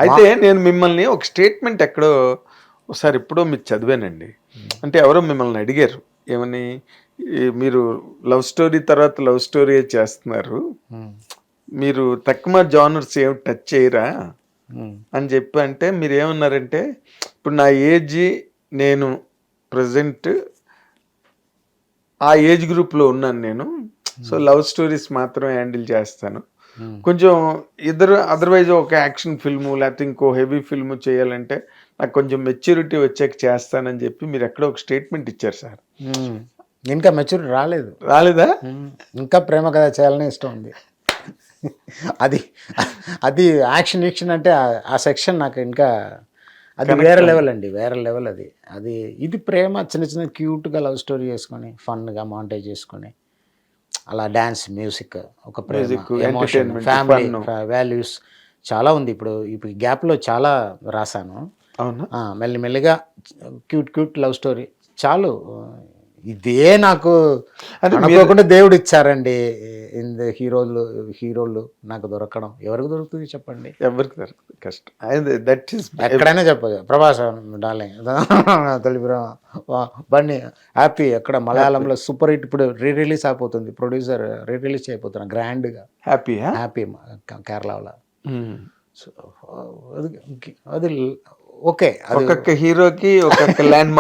అయితే నేను మిమ్మల్ని ఒక స్టేట్మెంట్ ఎక్కడో ఒకసారి ఎప్పుడో మీరు చదివానండి. అంటే ఎవరో మిమ్మల్ని అడిగారు ఏమని, మీరు లవ్ స్టోరీ తర్వాత లవ్ స్టోరీ చేస్తున్నారు, మీరు తక్కువ జానర్స్ ఏమి టచ్ చేయరా అని చెప్పి అంటే మీరు ఏమన్నారంటే, ఇప్పుడు నా ఏజ్, నేను ప్రజెంట్ ఆ ఏజ్ గ్రూప్లో ఉన్నాను నేను, సో లవ్ స్టోరీస్ మాత్రమే హ్యాండిల్ చేస్తాను. కొంచెం అదర్వైజ్ ఒక యాక్షన్ ఫిల్ము లేకపోతే ఇంకో హెవీ ఫిల్ము చేయాలంటే నాకు కొంచెం మెచ్యూరిటీ వచ్చాక చేస్తానని చెప్పి మీరు ఎక్కడో ఒక స్టేట్మెంట్ ఇచ్చారు సార్. ఇంకా మెచ్యూరిటీ రాలేదా? ఇంకా ప్రేమ కథ చేయాలని ఇష్టం ఉంది. అది అది యాక్షన్ అంటే ఆ సెక్షన్ నాకు ఇంకా అది వేరే లెవెల్ అండి, వేరే లెవెల్ అది. అది ఇది ప్రేమ చిన్న చిన్న క్యూట్గా లవ్ స్టోరీ చేసుకొని ఫన్గా మాంటేజ్ చేసుకొని అలా డ్యాన్స్, మ్యూజిక్, ఒక ప్రేమ, ఎమోషన్, ఫ్యామిలీ వాల్యూస్ చాలా ఉంది. ఇప్పుడు గ్యాప్లో చాలా రాశాను. అవునా? మెల్లిమెల్లిగా క్యూట్ లవ్ స్టోరీ చాలు. ఇదే నాకు అనుకోకుండా దేవుడు ఇచ్చారండి. హీరోలు నాకు దొరకడం ఎవరికి దొరుకుతుంది చెప్పండి? ఎవరికి దొరకదు, కష్టం. దట్ ఈస్ ఎక్కడైనా చెప్పదు. ప్రభాస్ డార్లింగ్, తొలి బండి, హ్యాపీ, ఎక్కడ మలయాళంలో సూపర్ హిట్, ఇప్పుడు రిలీజ్ అయిపోతుంది, ప్రొడ్యూసర్ రిలీజ్ అయిపోతున్నా గ్రాండ్గా. హ్యాపీ కేరళలో. సో అది ఓకే, ఒక్కొక్క హీరోకి ఒక్కొక్క ల్యాండ్